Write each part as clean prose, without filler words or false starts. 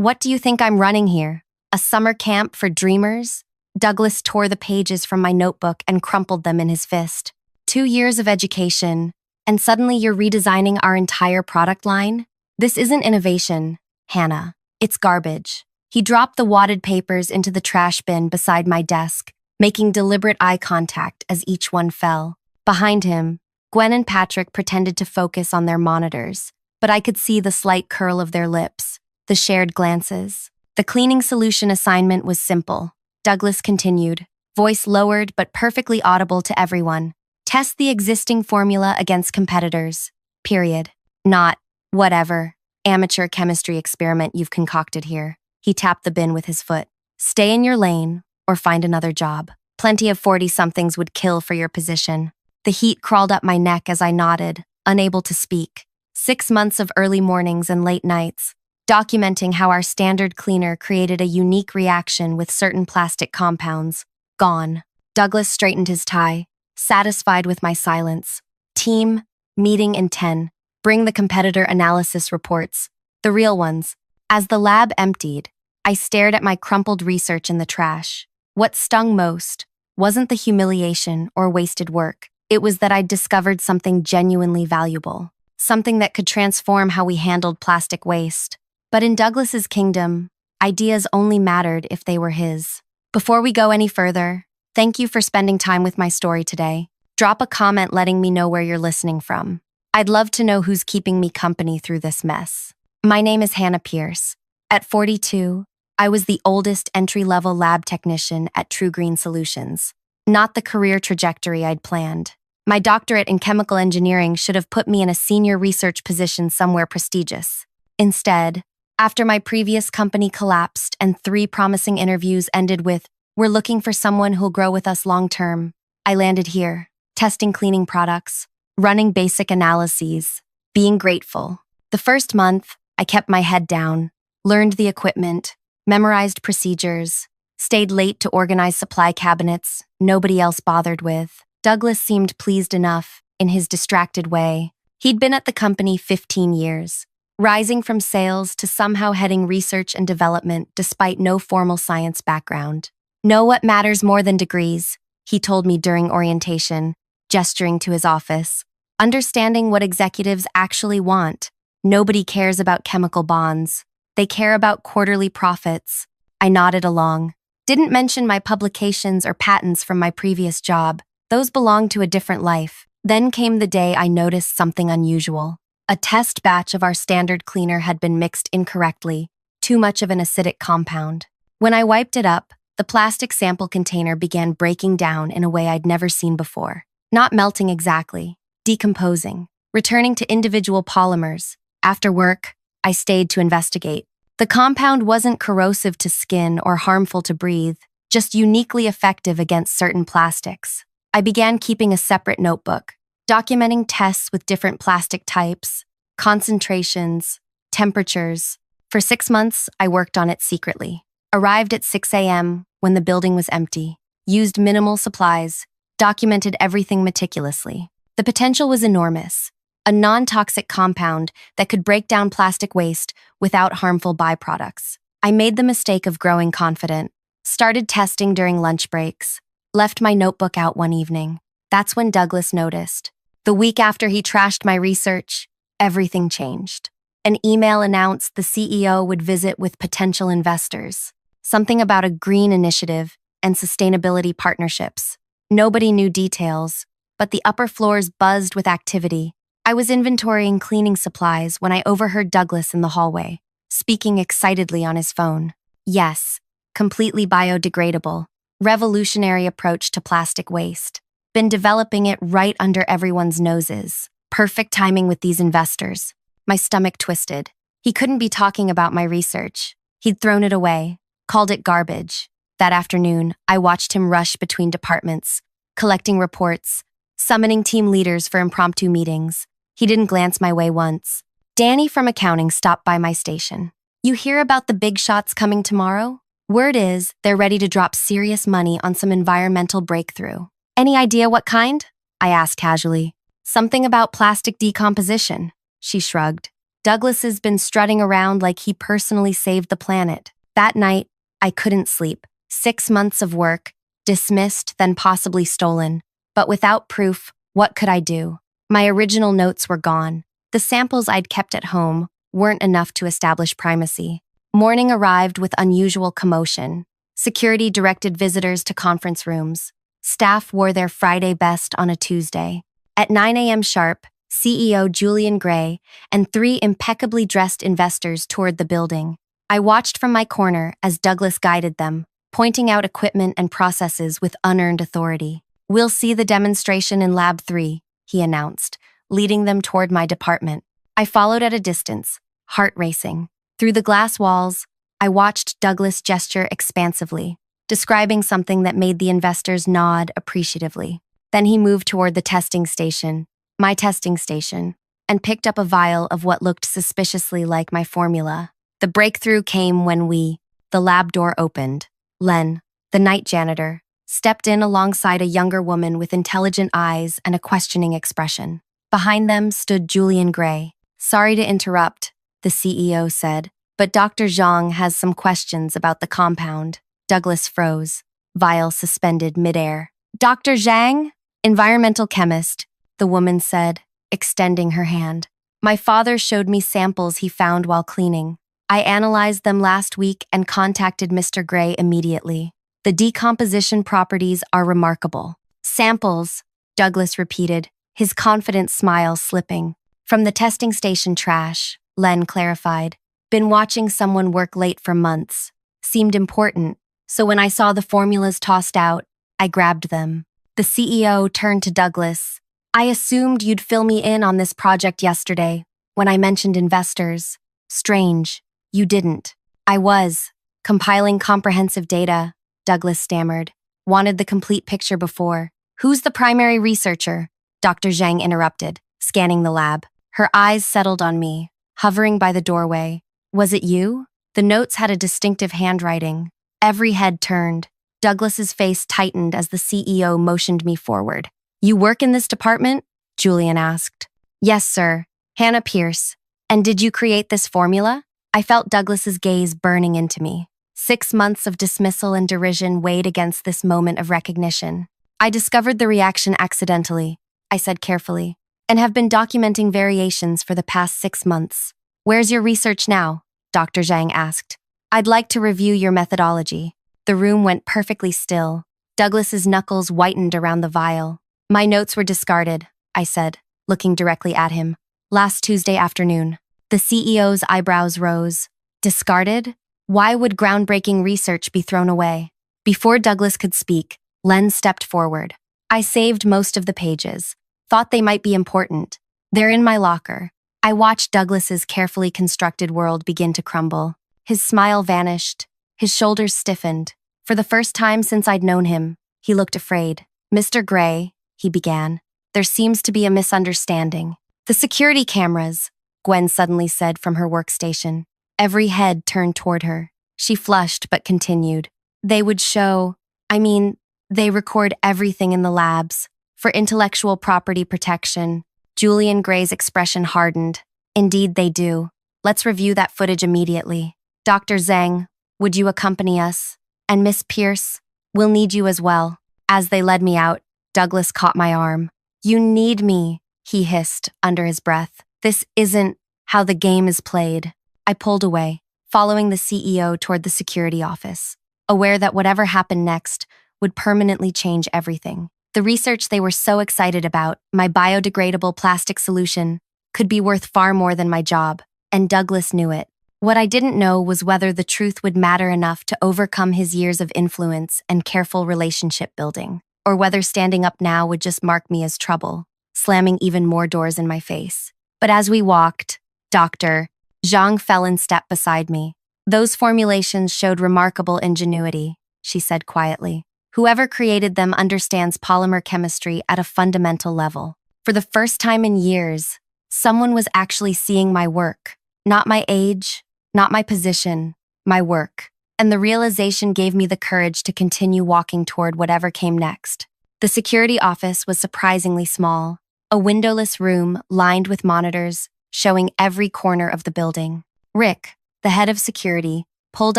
What do you think I'm running here? A summer camp for dreamers? Douglas tore the pages from my notebook and crumpled them in his fist. 2 years of education, and suddenly you're redesigning our entire product line? This isn't innovation, Hannah. It's garbage. He dropped the wadded papers into the trash bin beside my desk, making deliberate eye contact as each one fell. Behind him, Gwen and Patrick pretended to focus on their monitors, but I could see the slight curl of their lips, the shared glances. The cleaning solution assignment was simple. Douglas continued, voice lowered but perfectly audible to everyone. Test the existing formula against competitors. Period. Not, whatever, amateur chemistry experiment you've concocted here. He tapped the bin with his foot. Stay in your lane or find another job. Plenty of 40-somethings would kill for your position. The heat crawled up my neck as I nodded, unable to speak. 6 months of early mornings and late nights, documenting how our standard cleaner created a unique reaction with certain plastic compounds. Gone. Douglas straightened his tie, satisfied with my silence. Team, meeting in 10. Bring the competitor analysis reports. The real ones. As the lab emptied, I stared at my crumpled research in the trash. What stung most wasn't the humiliation or wasted work. It was that I'd discovered something genuinely valuable. Something that could transform how we handled plastic waste. But in Douglas's kingdom, ideas only mattered if they were his. Before we go any further, thank you for spending time with my story today. Drop a comment letting me know where you're listening from. I'd love to know who's keeping me company through this mess. My name is Hannah Pierce. At 42, I was the oldest entry-level lab technician at True Green Solutions. Not the career trajectory I'd planned. My doctorate in chemical engineering should have put me in a senior research position somewhere prestigious. Instead, after my previous company collapsed and 3 promising interviews ended with, "We're looking for someone who'll grow with us long-term," I landed here, testing cleaning products, running basic analyses, being grateful. The first month, I kept my head down, learned the equipment, memorized procedures, stayed late to organize supply cabinets nobody else bothered with. Douglas seemed pleased enough, in his distracted way. He'd been at the company 15 years, rising from sales to somehow heading research and development despite no formal science background. Know what matters more than degrees, he told me during orientation, gesturing to his office. Understanding what executives actually want. Nobody cares about chemical bonds. They care about quarterly profits. I nodded along. Didn't mention my publications or patents from my previous job. Those belonged to a different life. Then came the day I noticed something unusual. A test batch of our standard cleaner had been mixed incorrectly, too much of an acidic compound. When I wiped it up, the plastic sample container began breaking down in a way I'd never seen before. Not melting exactly, decomposing, returning to individual polymers. After work, I stayed to investigate. The compound wasn't corrosive to skin or harmful to breathe, just uniquely effective against certain plastics. I began keeping a separate notebook, documenting tests with different plastic types, concentrations, temperatures. For 6 months, I worked on it secretly. Arrived at 6 a.m. when the building was empty, used minimal supplies, documented everything meticulously. The potential was enormous. A non-toxic compound that could break down plastic waste without harmful byproducts. I made the mistake of growing confident, started testing during lunch breaks, left my notebook out one evening. That's when Douglas noticed. The week after he trashed my research, everything changed. An email announced the CEO would visit with potential investors. Something about a green initiative and sustainability partnerships. Nobody knew details, but the upper floors buzzed with activity. I was inventorying cleaning supplies when I overheard Douglas in the hallway, speaking excitedly on his phone. Yes, completely biodegradable. Revolutionary approach to plastic waste. Been developing it right under everyone's noses. Perfect timing with these investors. My stomach twisted. He couldn't be talking about my research. He'd thrown it away, called it garbage. That afternoon, I watched him rush between departments, collecting reports, summoning team leaders for impromptu meetings. He didn't glance my way once. Danny from accounting stopped by my station. You hear about the big shots coming tomorrow? Word is, they're ready to drop serious money on some environmental breakthrough. Any idea what kind? I asked casually. Something about plastic decomposition. She shrugged. Douglas has been strutting around like he personally saved the planet. That night, I couldn't sleep. 6 months of work, dismissed, then possibly stolen. But without proof, what could I do? My original notes were gone. The samples I'd kept at home weren't enough to establish primacy. Morning arrived with unusual commotion. Security directed visitors to conference rooms. Staff wore their Friday best on a Tuesday. At 9 a.m. sharp, CEO Julian Gray and 3 impeccably dressed investors toured the building. I watched from my corner as Douglas guided them, pointing out equipment and processes with unearned authority. "We'll see the demonstration in Lab 3, he announced, leading them toward my department. I followed at a distance, heart racing. Through the glass walls, I watched Douglas gesture expansively, describing something that made the investors nod appreciatively. Then he moved toward the testing station, my testing station, and picked up a vial of what looked suspiciously like my formula. The breakthrough came when the lab door opened. Len, the night janitor, stepped in alongside a younger woman with intelligent eyes and a questioning expression. Behind them stood Julian Gray. "Sorry to interrupt," the CEO said, "but Dr. Zhang has some questions about the compound." Douglas froze, vial suspended midair. "Dr. Zhang? Environmental chemist," the woman said, extending her hand. "My father showed me samples he found while cleaning. I analyzed them last week and contacted Mr. Gray immediately. The decomposition properties are remarkable." "Samples," Douglas repeated, his confident smile slipping. "From the testing station trash," Len clarified. "Been watching someone work late for months. Seemed important, so when I saw the formulas tossed out, I grabbed them." The CEO turned to Douglas. "I assumed you'd fill me in on this project yesterday, when I mentioned investors. Strange, you didn't." "I was compiling comprehensive data," Douglas stammered. "Wanted the complete picture before." "Who's the primary researcher?" Dr. Zhang interrupted, scanning the lab. Her eyes settled on me, hovering by the doorway. "Was it you?" The notes had a distinctive handwriting. Every head turned. Douglas's face tightened as the CEO motioned me forward. "You work in this department?" Julian asked. "Yes, sir. Hannah Pierce. And did you create this formula?" I felt Douglas's gaze burning into me. 6 months of dismissal and derision weighed against this moment of recognition. "I discovered the reaction accidentally," I said carefully, "and have been documenting variations for the past 6 months." "Where's your research now?" Dr. Zhang asked. "I'd like to review your methodology." The room went perfectly still. Douglas's knuckles whitened around the vial. "My notes were discarded," I said, looking directly at him. "Last Tuesday afternoon." The CEO's eyebrows rose. "Discarded? Why would groundbreaking research be thrown away?" Before Douglas could speak, Len stepped forward. "I saved most of the pages. Thought they might be important. They're in my locker." I watched Douglas's carefully constructed world begin to crumble. His smile vanished. His shoulders stiffened. For the first time since I'd known him, he looked afraid. "Mr. Gray," he began, "there seems to be a misunderstanding." "The security cameras," Gwen suddenly said from her workstation. Every head turned toward her. She flushed but continued. "They would show, they record everything in the labs, for intellectual property protection." Julian Gray's expression hardened. "Indeed they do. Let's review that footage immediately. Dr. Zhang, would you accompany us? And Miss Pierce, we'll need you as well." As they led me out, Douglas caught my arm. "You need me," he hissed under his breath. "This isn't how the game is played." I pulled away, following the CEO toward the security office, aware that whatever happened next would permanently change everything. The research they were so excited about, my biodegradable plastic solution, could be worth far more than my job, and Douglas knew it. What I didn't know was whether the truth would matter enough to overcome his years of influence and careful relationship building, or whether standing up now would just mark me as trouble, slamming even more doors in my face. But as we walked, Dr. Zhang fell in step beside me. "Those formulations showed remarkable ingenuity," she said quietly. "Whoever created them understands polymer chemistry at a fundamental level." For the first time in years, someone was actually seeing my work. Not my age, not my position, my work. And the realization gave me the courage to continue walking toward whatever came next. The security office was surprisingly small. A windowless room lined with monitors, showing every corner of the building. Rick, the head of security, pulled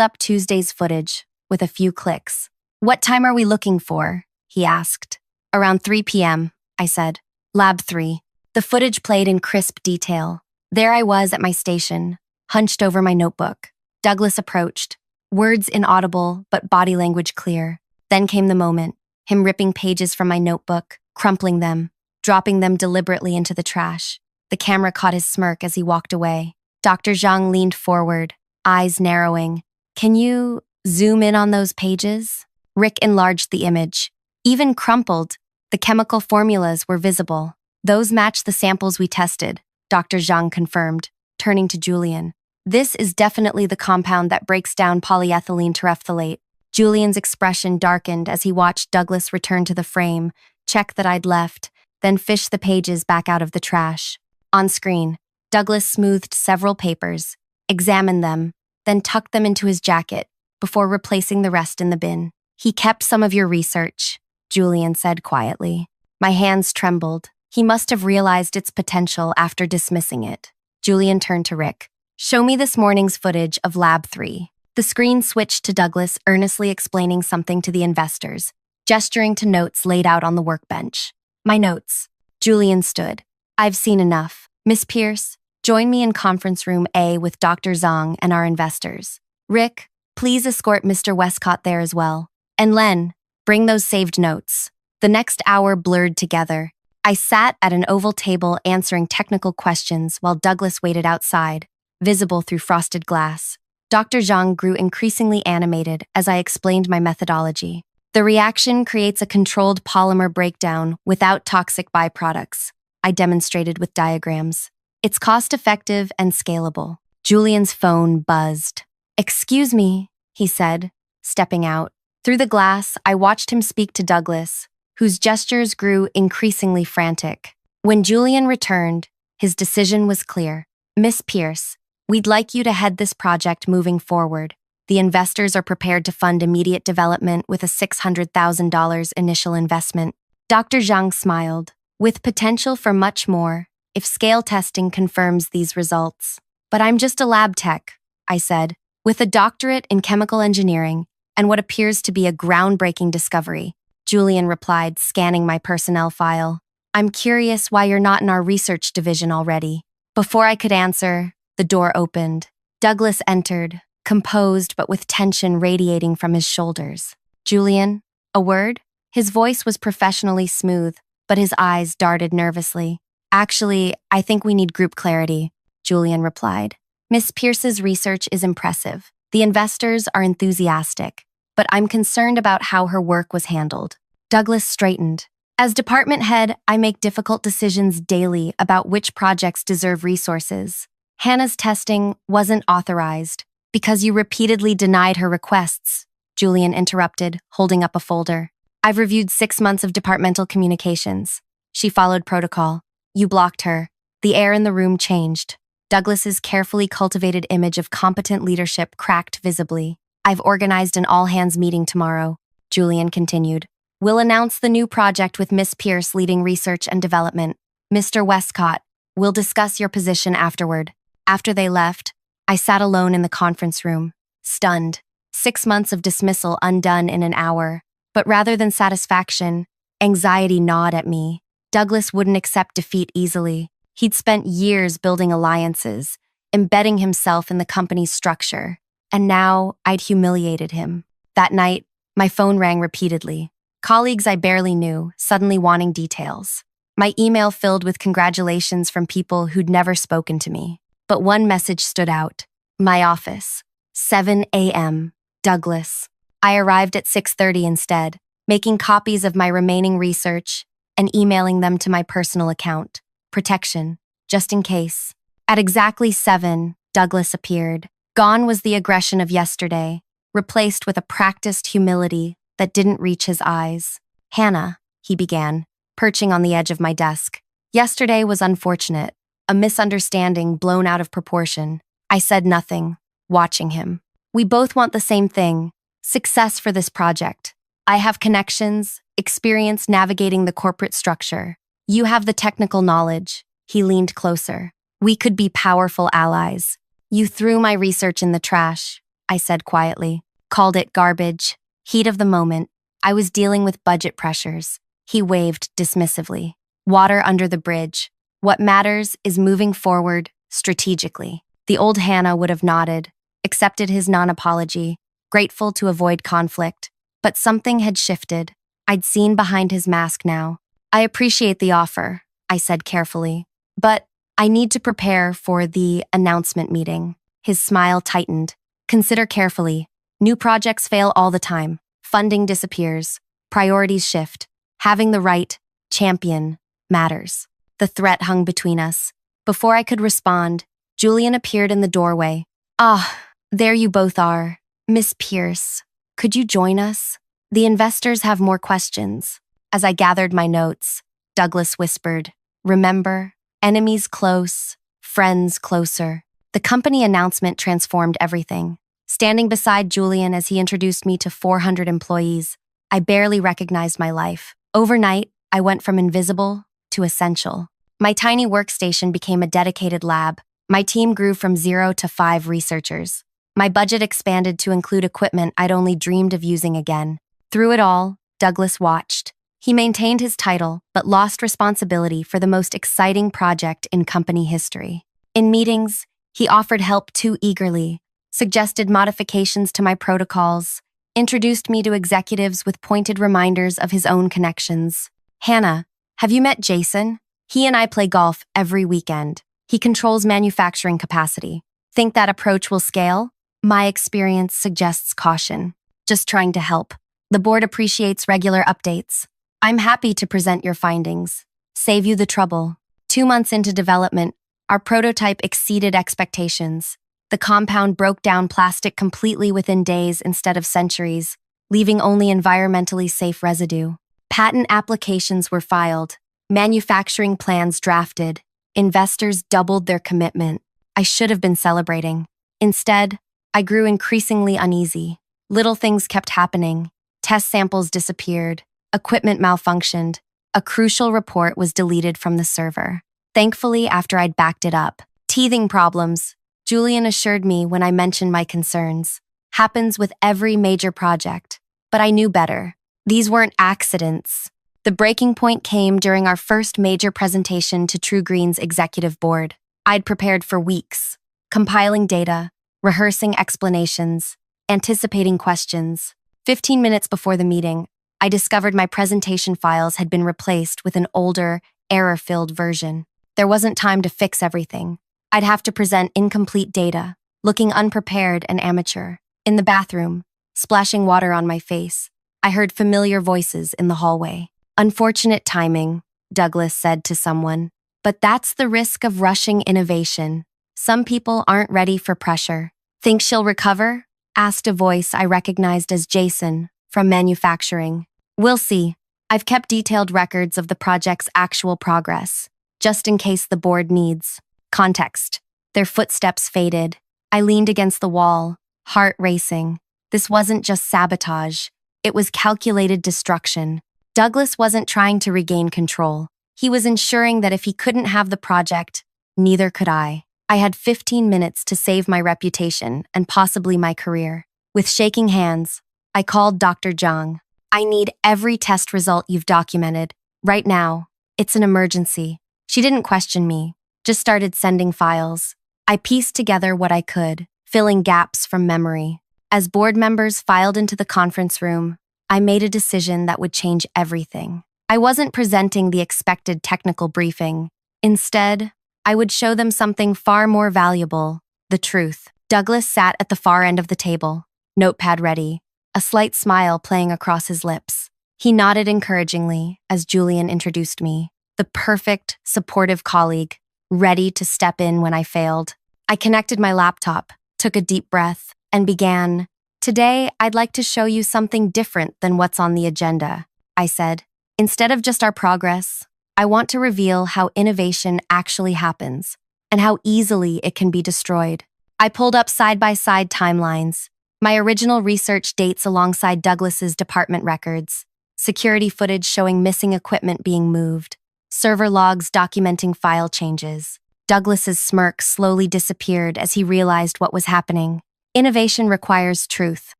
up Tuesday's footage with a few clicks. "What time are we looking for?" he asked. "Around 3 p.m., I said. "Lab 3. The footage played in crisp detail. There I was at my station, hunched over my notebook. Douglas approached, words inaudible but body language clear. Then came the moment, him ripping pages from my notebook, crumpling them, dropping them deliberately into the trash. The camera caught his smirk as he walked away. Dr. Zhang leaned forward, eyes narrowing. "Can you zoom in on those pages?" Rick enlarged the image. Even crumpled, the chemical formulas were visible. "Those match the samples we tested," Dr. Zhang confirmed, turning to Julian. "This is definitely the compound that breaks down polyethylene terephthalate." Julian's expression darkened as he watched Douglas return to the frame, check that I'd left, then fish the pages back out of the trash. On screen, Douglas smoothed several papers, examined them, then tucked them into his jacket before replacing the rest in the bin. "He kept some of your research," Julian said quietly. My hands trembled. He must have realized its potential after dismissing it. Julian turned to Rick. "Show me this morning's footage of Lab 3. The screen switched to Douglas earnestly explaining something to the investors, gesturing to notes laid out on the workbench. "My notes." Julian stood. "I've seen enough. Miss Pierce, join me in conference room A with Dr. Zhang and our investors. Rick, please escort Mr. Westcott there as well. And Len, bring those saved notes." The next hour blurred together. I sat at an oval table answering technical questions while Douglas waited outside, visible through frosted glass. Dr. Zhang grew increasingly animated as I explained my methodology. "The reaction creates a controlled polymer breakdown without toxic byproducts," I demonstrated with diagrams. "It's cost-effective and scalable." Julian's phone buzzed. "Excuse me," he said, stepping out. Through the glass, I watched him speak to Douglas, whose gestures grew increasingly frantic. When Julian returned, his decision was clear. "Miss Pierce, we'd like you to head this project moving forward. The investors are prepared to fund immediate development with a $600,000 initial investment." Dr. Zhang smiled, "With potential for much more, if scale testing confirms these results." "But I'm just a lab tech," I said, "with a doctorate in chemical engineering and what appears to be a groundbreaking discovery." Julian replied, scanning my personnel file. "I'm curious why you're not in our research division already." Before I could answer, the door opened. Douglas entered, composed but with tension radiating from his shoulders. "Julian, a word?" His voice was professionally smooth, but his eyes darted nervously. "Actually, I think we need group clarity," Julian replied. "Miss Pierce's research is impressive. The investors are enthusiastic, but I'm concerned about how her work was handled." Douglas straightened. "As department head, I make difficult decisions daily about which projects deserve resources. Hannah's testing wasn't authorized because you repeatedly denied her requests," Julian interrupted, holding up a folder. "I've reviewed 6 months of departmental communications. She followed protocol. You blocked her." The air in the room changed. Douglas's carefully cultivated image of competent leadership cracked visibly. "I've organized an all-hands meeting tomorrow," Julian continued. "We'll announce the new project with Miss Pierce leading research and development. Mr. Westcott, we'll discuss your position afterward." After they left, I sat alone in the conference room, stunned. 6 months of dismissal undone in an hour. But rather than satisfaction, anxiety gnawed at me. Douglas wouldn't accept defeat easily. He'd spent years building alliances, embedding himself in the company's structure, and now I'd humiliated him. That night, my phone rang repeatedly. Colleagues I barely knew, suddenly wanting details. My email filled with congratulations from people who'd never spoken to me. But one message stood out. My office. 7 a.m. Douglas. I arrived at 6:30 instead, making copies of my remaining research and emailing them to my personal account. Protection, just in case. At exactly 7, Douglas appeared. Gone was the aggression of yesterday, replaced with a practiced humility that didn't reach his eyes. "Hannah," he began, perching on the edge of my desk. "Yesterday was unfortunate, a misunderstanding blown out of proportion." I said nothing, watching him. "We both want the same thing, success for this project. I have connections, experience navigating the corporate structure. You have the technical knowledge." He leaned closer. We could be powerful allies. You threw my research in the trash, I said quietly. Called it garbage. Heat of the moment. I was dealing with budget pressures. He waved dismissively. Water under the bridge. What matters is moving forward strategically. The old Hannah would have nodded, accepted his non-apology, grateful to avoid conflict. But something had shifted. I'd seen behind his mask now. I appreciate the offer, I said carefully. But I need to prepare for the announcement meeting. His smile tightened. Consider carefully. New projects fail all the time. Funding disappears. Priorities shift. Having the right champion matters. The threat hung between us. Before I could respond, Julian appeared in the doorway. Ah, there you both are. Miss Pierce, could you join us? The investors have more questions. As I gathered my notes, Douglas whispered, remember, enemies close, friends closer. The company announcement transformed everything. Standing beside Julian as he introduced me to 400 employees, I barely recognized my life. Overnight, I went from invisible to essential. My tiny workstation became a dedicated lab. My team grew from 0 to 5 researchers. My budget expanded to include equipment I'd only dreamed of using again. Through it all, Douglas watched. He maintained his title, but lost responsibility for the most exciting project in company history. In meetings, he offered help too eagerly, suggested modifications to my protocols, introduced me to executives with pointed reminders of his own connections. Hannah, have you met Jason? He and I play golf every weekend. He controls manufacturing capacity. Think that approach will scale? My experience suggests caution. Just trying to help. The board appreciates regular updates. I'm happy to present your findings. Save you the trouble. 2 months into development, our prototype exceeded expectations. The compound broke down plastic completely within days instead of centuries, leaving only environmentally safe residue. Patent applications were filed. Manufacturing plans drafted. Investors doubled their commitment. I should have been celebrating. Instead, I grew increasingly uneasy. Little things kept happening. Test samples disappeared. Equipment malfunctioned. A crucial report was deleted from the server. Thankfully, after I'd backed it up. Teething problems, Julian assured me when I mentioned my concerns. Happens with every major project. But I knew better. These weren't accidents. The breaking point came during our first major presentation to TruGreen's executive board. I'd prepared for weeks, compiling data, rehearsing explanations, anticipating questions. 15 minutes before the meeting, I discovered my presentation files had been replaced with an older, error-filled version. There wasn't time to fix everything. I'd have to present incomplete data, looking unprepared and amateur. In the bathroom, splashing water on my face, I heard familiar voices in the hallway. Unfortunate timing, Douglas said to someone. But that's the risk of rushing innovation. Some people aren't ready for pressure. Think she'll recover? Asked a voice I recognized as Jason from manufacturing. We'll see. I've kept detailed records of the project's actual progress, just in case the board needs. Context. Their footsteps faded. I leaned against the wall, heart racing. This wasn't just sabotage. It was calculated destruction. Douglas wasn't trying to regain control. He was ensuring that if he couldn't have the project, neither could I. I had 15 minutes to save my reputation and possibly my career. With shaking hands, I called Dr. Zhang. I need every test result you've documented. Right now. It's an emergency. She didn't question me, just started sending files. I pieced together what I could, filling gaps from memory. As board members filed into the conference room, I made a decision that would change everything. I wasn't presenting the expected technical briefing. Instead, I would show them something far more valuable, the truth. Douglas sat at the far end of the table, notepad ready, a slight smile playing across his lips. He nodded encouragingly as Julian introduced me, the perfect, supportive colleague, ready to step in when I failed. I connected my laptop, took a deep breath, and began. Today, I'd like to show you something different than what's on the agenda, I said. Instead of just our progress, I want to reveal how innovation actually happens and how easily it can be destroyed. I pulled up side-by-side timelines. My original research dates alongside Douglas's department records, security footage showing missing equipment being moved, server logs documenting file changes. Douglas's smirk slowly disappeared as he realized what was happening. Innovation requires truth,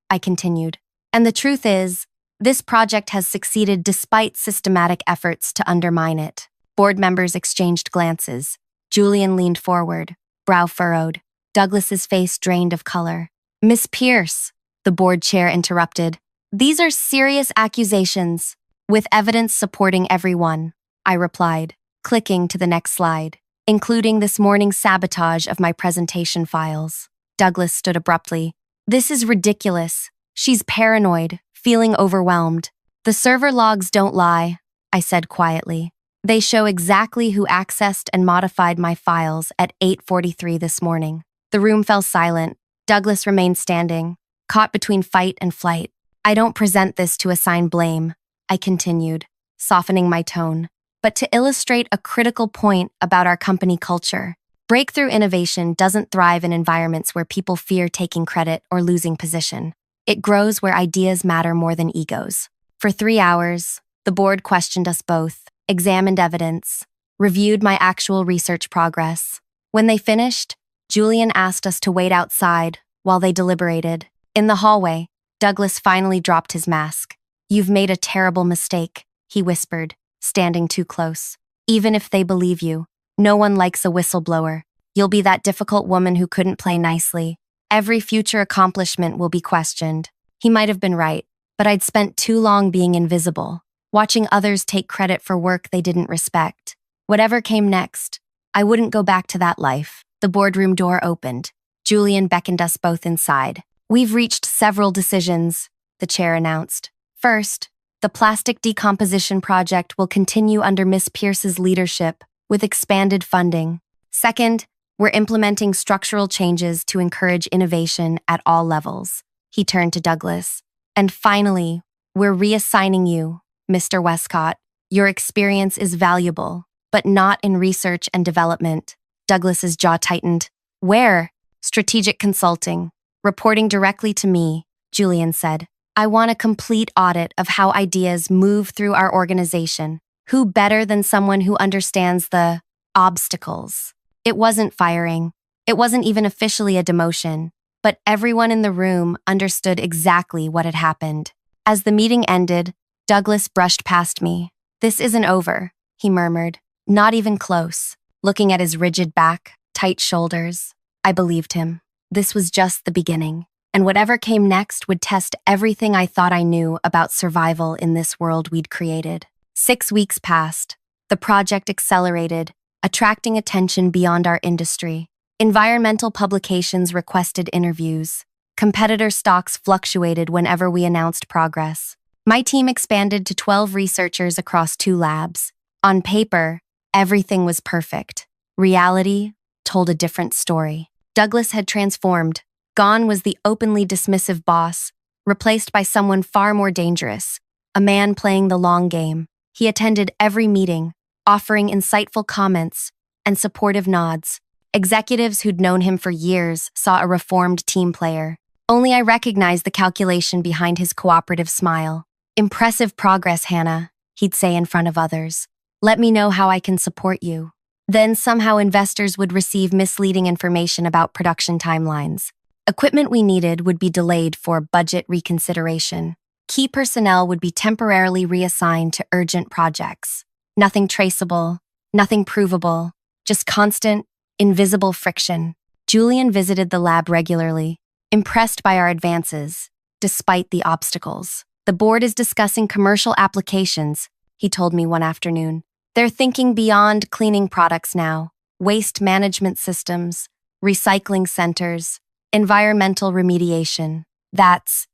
I continued. And the truth is, this project has succeeded despite systematic efforts to undermine it. Board members exchanged glances. Julian leaned forward, brow furrowed. Douglas's face drained of color. Miss Pierce, the board chair interrupted. These are serious accusations, with evidence supporting every one, I replied, clicking to the next slide, including this morning's sabotage of my presentation files. Douglas stood abruptly. This is ridiculous. She's paranoid, feeling overwhelmed. The server logs don't lie, I said quietly. They show exactly who accessed and modified my files at 8:43 this morning. The room fell silent. Douglas remained standing, caught between fight and flight. I don't present this to assign blame, I continued, softening my tone, but to illustrate a critical point about our company culture. Breakthrough innovation doesn't thrive in environments where people fear taking credit or losing position. It grows where ideas matter more than egos. For 3 hours, the board questioned us both, examined evidence, reviewed my actual research progress. When they finished, Julian asked us to wait outside while they deliberated. In the hallway, Douglas finally dropped his mask. You've made a terrible mistake, he whispered, standing too close. Even if they believe you, no one likes a whistleblower. You'll be that difficult woman who couldn't play nicely. Every future accomplishment will be questioned. He might have been right, but I'd spent too long being invisible, watching others take credit for work they didn't respect. Whatever came next, I wouldn't go back to that life. The boardroom door opened. Julian beckoned us both inside. We've reached several decisions, the chair announced. First, the plastic decomposition project will continue under Miss Pierce's leadership, with expanded funding. Second, we're implementing structural changes to encourage innovation at all levels. He turned to Douglas. And finally, we're reassigning you, Mr. Westcott. Your experience is valuable, but not in research and development. Douglas's jaw tightened. Where? Strategic consulting. Reporting directly to me, Julian said. I want a complete audit of how ideas move through our organization. Who better than someone who understands the obstacles? It wasn't firing. It wasn't even officially a demotion, but everyone in the room understood exactly what had happened. As the meeting ended, Douglas brushed past me. This isn't over, he murmured. Not even close. Looking at his rigid back, tight shoulders, I believed him. This was just the beginning, and whatever came next would test everything I thought I knew about survival in this world we'd created. 6 weeks passed. The project accelerated, attracting attention beyond our industry. Environmental publications requested interviews. Competitor stocks fluctuated whenever we announced progress. My team expanded to 12 researchers across 2 labs. On paper, everything was perfect. Reality told a different story. Douglas had transformed. Gone was the openly dismissive boss, replaced by someone far more dangerous, a man playing the long game. He attended every meeting, offering insightful comments and supportive nods. Executives who'd known him for years saw a reformed team player. Only I recognized the calculation behind his cooperative smile. Impressive progress, Hannah, he'd say in front of others. Let me know how I can support you. Then somehow investors would receive misleading information about production timelines. Equipment we needed would be delayed for budget reconsideration. Key personnel would be temporarily reassigned to urgent projects. Nothing traceable, nothing provable, just constant, invisible friction. Julian visited the lab regularly, impressed by our advances, despite the obstacles. The board is discussing commercial applications, he told me one afternoon. They're thinking beyond cleaning products now. Waste management systems, recycling centers, environmental remediation. That's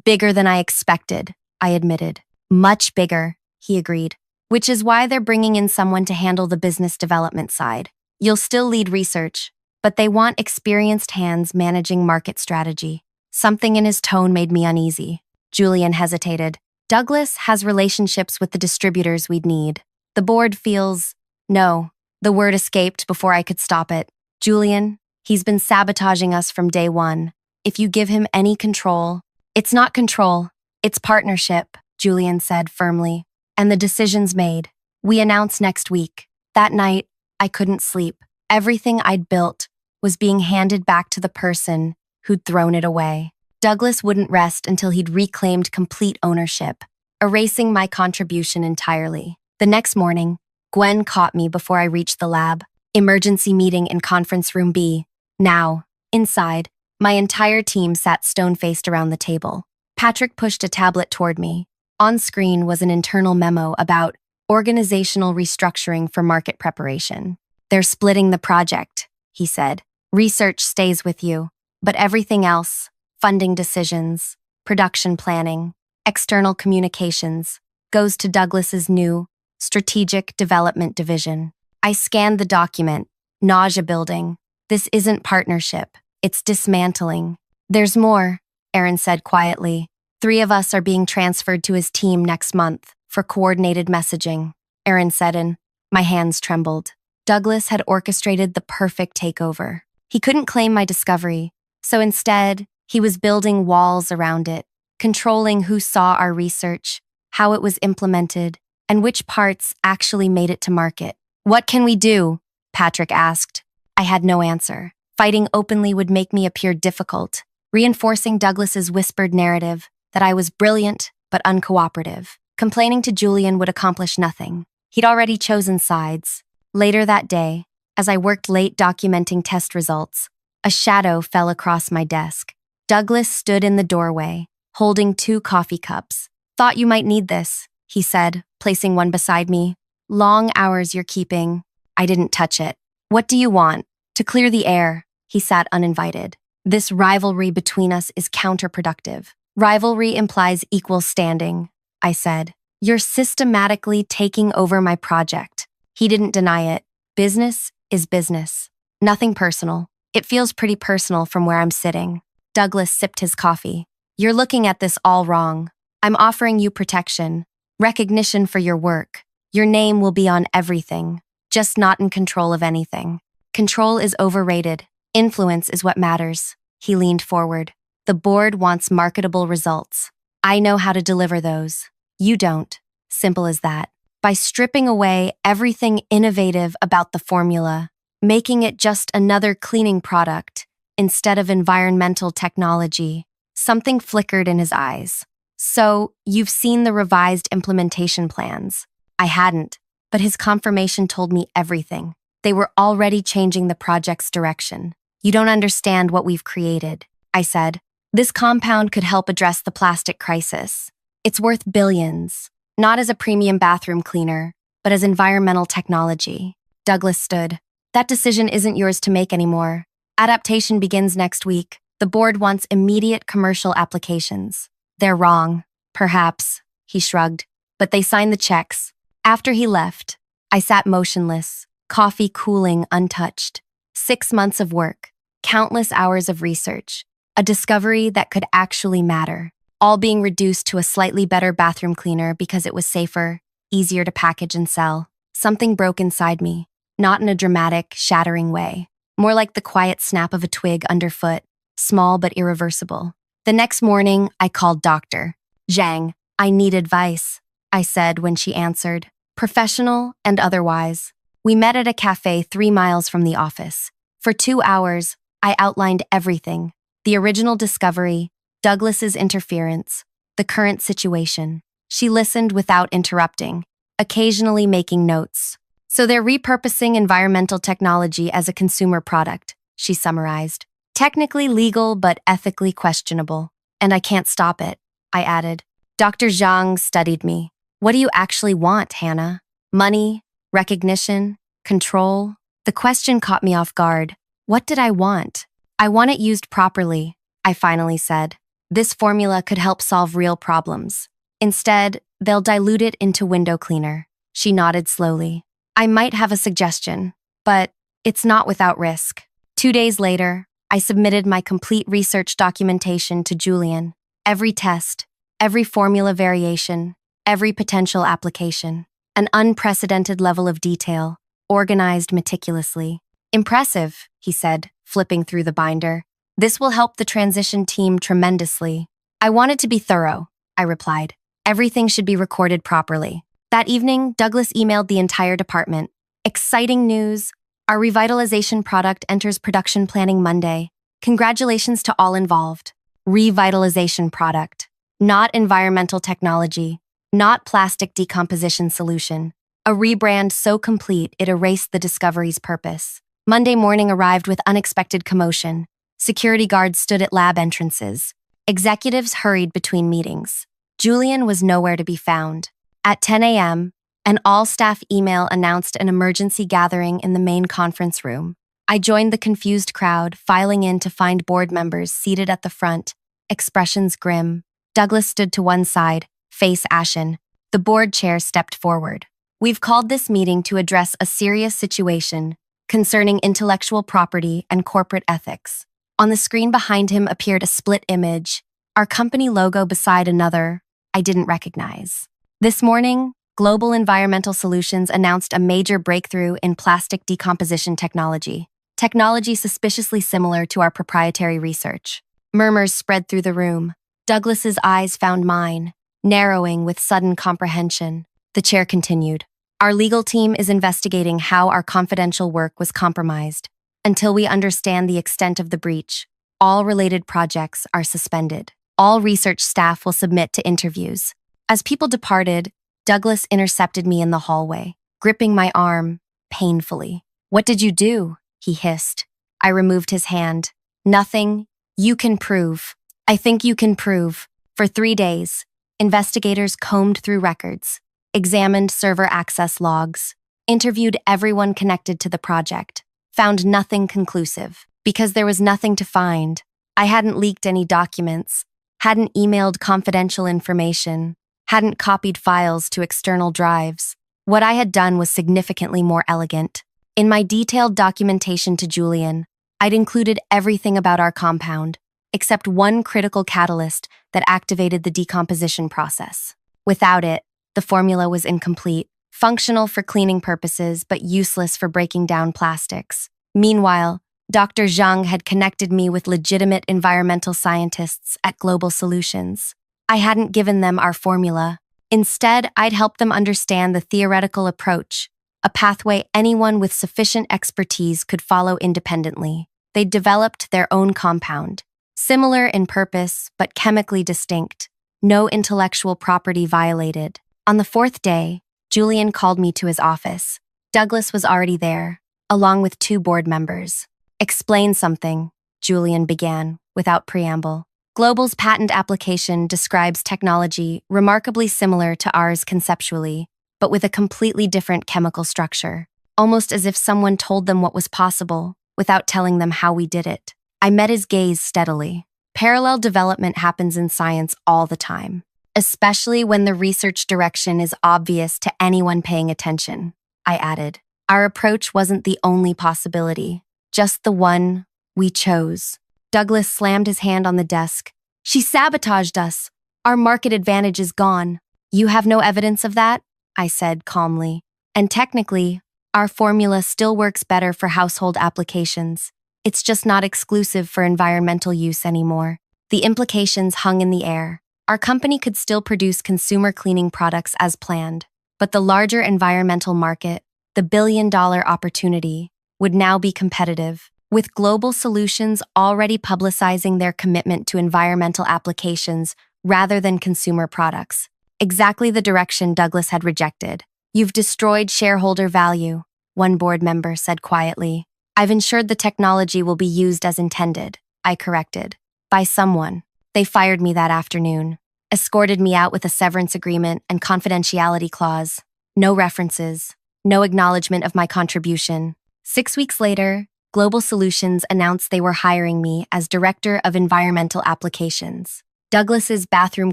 bigger than I expected, I admitted. Much bigger, he agreed. Which is why they're bringing in someone to handle the business development side. You'll still lead research, but they want experienced hands managing market strategy. Something in his tone made me uneasy. Julian hesitated. Douglas has relationships with the distributors we'd need. The board feels... No, the word escaped before I could stop it. Julian, he's been sabotaging us from day one. If you give him any control... It's not control, it's partnership, Julian said firmly. And the decision's made. We announce next week. That night, I couldn't sleep. Everything I'd built was being handed back to the person who'd thrown it away. Douglas wouldn't rest until he'd reclaimed complete ownership, erasing my contribution entirely. The next morning, Gwen caught me before I reached the lab. Emergency meeting in conference room B. Now, inside, my entire team sat stone-faced around the table. Patrick pushed a tablet toward me. On screen was an internal memo about organizational restructuring for market preparation. "They're splitting the project," he said. "Research stays with you, but everything else, funding decisions, production planning, external communications, goes to Douglas's new Strategic Development Division." I scanned the document, nausea building. This isn't partnership, it's dismantling. "There's more," Aaron said quietly. "3 of us are being transferred to his team next month for coordinated messaging," Aaron said, and my hands trembled. Douglas had orchestrated the perfect takeover. He couldn't claim my discovery, so instead, he was building walls around it, controlling who saw our research, how it was implemented, and which parts actually made it to market. "What can we do?" Patrick asked. I had no answer. Fighting openly would make me appear difficult, reinforcing Douglas's whispered narrative that I was brilliant but uncooperative. Complaining to Julian would accomplish nothing. He'd already chosen sides. Later that day, as I worked late documenting test results, a shadow fell across my desk. Douglas stood in the doorway, holding 2 coffee cups. "Thought you might need this," he said, placing one beside me. "Long hours you're keeping." I didn't touch it. "What do you want?" "To clear the air." He sat uninvited. "This rivalry between us is counterproductive." "Rivalry implies equal standing," I said. "You're systematically taking over my project." He didn't deny it. "Business is business. Nothing personal." "It feels pretty personal from where I'm sitting." Douglas sipped his coffee. "You're looking at this all wrong. I'm offering you protection, recognition for your work. Your name will be on everything, just not in control of anything. Control is overrated. Influence is what matters." He leaned forward. "The board wants marketable results. I know how to deliver those. You don't. Simple as that. By stripping away everything innovative about the formula, making it just another cleaning product instead of environmental technology." Something flickered in his eyes. "So, you've seen the revised implementation plans?" I hadn't, but his confirmation told me everything. They were already changing the project's direction. "You don't understand what we've created," I said. "This compound could help address the plastic crisis. It's worth billions, not as a premium bathroom cleaner, but as environmental technology." Douglas stood. "That decision isn't yours to make anymore. Adaptation begins next week. The board wants immediate commercial applications." "They're wrong." "Perhaps," he shrugged, "but they signed the checks." After he left, I sat motionless, coffee cooling untouched. 6 months of work, countless hours of research, a discovery that could actually matter, all being reduced to a slightly better bathroom cleaner because it was safer, easier to package and sell. Something broke inside me, not in a dramatic, shattering way, more like the quiet snap of a twig underfoot, small but irreversible. The next morning, I called Dr. Zhang. "I need advice," I said when she answered. Professional and otherwise. We met at a cafe 3 miles from the office. For 2 hours, I outlined everything: the original discovery, Douglas's interference, the current situation. She listened without interrupting, occasionally making notes. "So they're repurposing environmental technology as a consumer product," she summarized. "Technically legal, but ethically questionable. And I can't stop it," I added. Dr. Zhang studied me. "What do you actually want, Hannah? Money? Recognition? Control?" The question caught me off guard. What did I want? "I want it used properly," I finally said. "This formula could help solve real problems. Instead, they'll dilute it into window cleaner." She nodded slowly. "I might have a suggestion, but it's not without risk." 2 days later, I submitted my complete research documentation to Julian. Every test, every formula variation, every potential application. An unprecedented level of detail, organized meticulously. "Impressive," he said, flipping through the binder. "This will help the transition team tremendously." "I want it to be thorough," I replied. "Everything should be recorded properly." That evening, Douglas emailed the entire department. "Exciting news. Our revitalization product enters production planning Monday. Congratulations to all involved. Revitalization product. Not environmental technology. Not plastic decomposition solution. A rebrand so complete it erased the discovery's purpose. Monday morning arrived with unexpected commotion. Security guards stood at lab entrances. Executives hurried between meetings. Julian was nowhere to be found. At 10 a.m., an all-staff email announced an emergency gathering in the main conference room. I joined the confused crowd, filing in to find board members seated at the front, expressions grim. Douglas stood to one side, face ashen. The board chair stepped forward. We've called this meeting to address a serious situation concerning intellectual property and corporate ethics. On the screen behind him appeared a split image, our company logo beside another I didn't recognize. This morning, Global Environmental Solutions announced a major breakthrough in plastic decomposition technology. Technology suspiciously similar to our proprietary research. Murmurs spread through the room. Douglas's eyes found mine, narrowing with sudden comprehension. The chair continued. Our legal team is investigating how our confidential work was compromised. Until we understand the extent of the breach, all related projects are suspended. All research staff will submit to interviews. As people departed, Douglas intercepted me in the hallway, gripping my arm painfully. What did you do? He hissed. I removed his hand. Nothing. You can prove. I think you can prove. For 3 days, investigators combed through records, examined server access logs, interviewed everyone connected to the project, found nothing conclusive. Because there was nothing to find. I hadn't leaked any documents, hadn't emailed confidential information, hadn't copied files to external drives. What I had done was significantly more elegant. In my detailed documentation to Julian, I'd included everything about our compound, except one critical catalyst that activated the decomposition process. Without it, the formula was incomplete, functional for cleaning purposes but useless for breaking down plastics. Meanwhile, Dr. Zhang had connected me with legitimate environmental scientists at Global Solutions. I hadn't given them our formula. Instead, I'd helped them understand the theoretical approach, a pathway anyone with sufficient expertise could follow independently. They'd developed their own compound, similar in purpose but chemically distinct, no intellectual property violated. On the 4th day, Julian called me to his office. Douglas was already there, along with 2 board members. Explain something, Julian began, without preamble. Global's patent application describes technology remarkably similar to ours conceptually, but with a completely different chemical structure, almost as if someone told them what was possible without telling them how we did it. I met his gaze steadily. Parallel development happens in science all the time, especially when the research direction is obvious to anyone paying attention, I added. Our approach wasn't the only possibility, just the one we chose. Douglas slammed his hand on the desk. She sabotaged us. Our market advantage is gone. You have no evidence of that? I said calmly. And technically, our formula still works better for household applications. It's just not exclusive for environmental use anymore. The implications hung in the air. Our company could still produce consumer cleaning products as planned, but the larger environmental market, the billion-dollar opportunity, would now be competitive. With Global Solutions already publicizing their commitment to environmental applications rather than consumer products. Exactly the direction Douglas had rejected. You've destroyed shareholder value, one board member said quietly. I've ensured the technology will be used as intended, I corrected. By someone. They fired me that afternoon, escorted me out with a severance agreement and confidentiality clause. No references, no acknowledgement of my contribution. 6 weeks later, Global Solutions announced they were hiring me as Director of Environmental Applications. Douglas's bathroom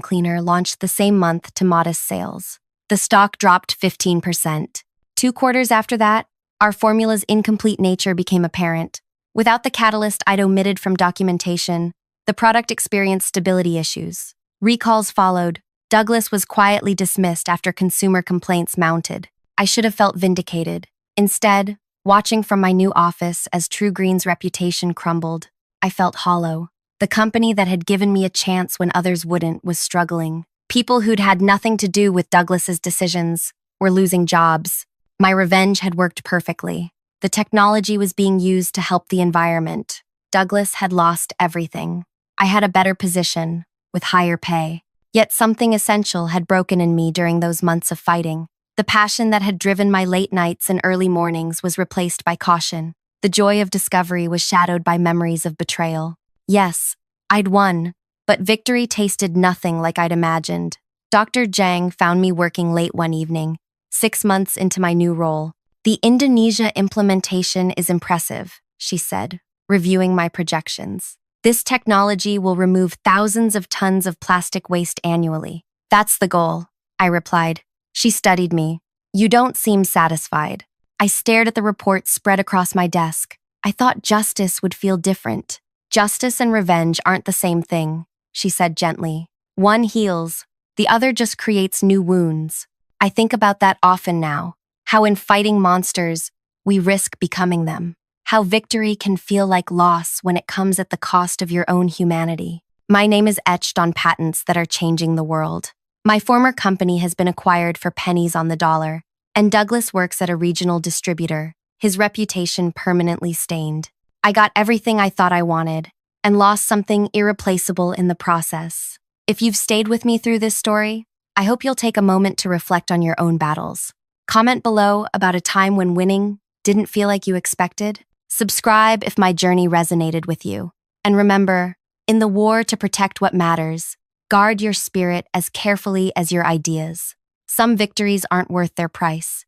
cleaner launched the same month to modest sales. The stock dropped 15%. 2 quarters after that, our formula's incomplete nature became apparent. Without the catalyst I'd omitted from documentation, the product experienced stability issues. Recalls followed. Douglas was quietly dismissed after consumer complaints mounted. I should have felt vindicated. Instead, watching from my new office as TruGreen's reputation crumbled, I felt hollow. The company that had given me a chance when others wouldn't was struggling. People who'd had nothing to do with Douglas's decisions were losing jobs. My revenge had worked perfectly. The technology was being used to help the environment. Douglas had lost everything. I had a better position, with higher pay. Yet something essential had broken in me during those months of fighting. The passion that had driven my late nights and early mornings was replaced by caution. The joy of discovery was shadowed by memories of betrayal. Yes, I'd won, but victory tasted nothing like I'd imagined. Dr. Zhang found me working late one evening, 6 months into my new role. The Indonesia implementation is impressive, she said, reviewing my projections. This technology will remove thousands of tons of plastic waste annually. That's the goal, I replied. She studied me. You don't seem satisfied. I stared at the report spread across my desk. I thought justice would feel different. Justice and revenge aren't the same thing, she said gently. One heals, the other just creates new wounds. I think about that often now, how in fighting monsters, we risk becoming them. How victory can feel like loss when it comes at the cost of your own humanity. My name is etched on patents that are changing the world. My former company has been acquired for pennies on the dollar, and Douglas works at a regional distributor, his reputation permanently stained. I got everything I thought I wanted, and lost something irreplaceable in the process. If you've stayed with me through this story, I hope you'll take a moment to reflect on your own battles. Comment below about a time when winning didn't feel like you expected. Subscribe if my journey resonated with you. And remember, in the war to protect what matters, guard your spirit as carefully as your ideas. Some victories aren't worth their price.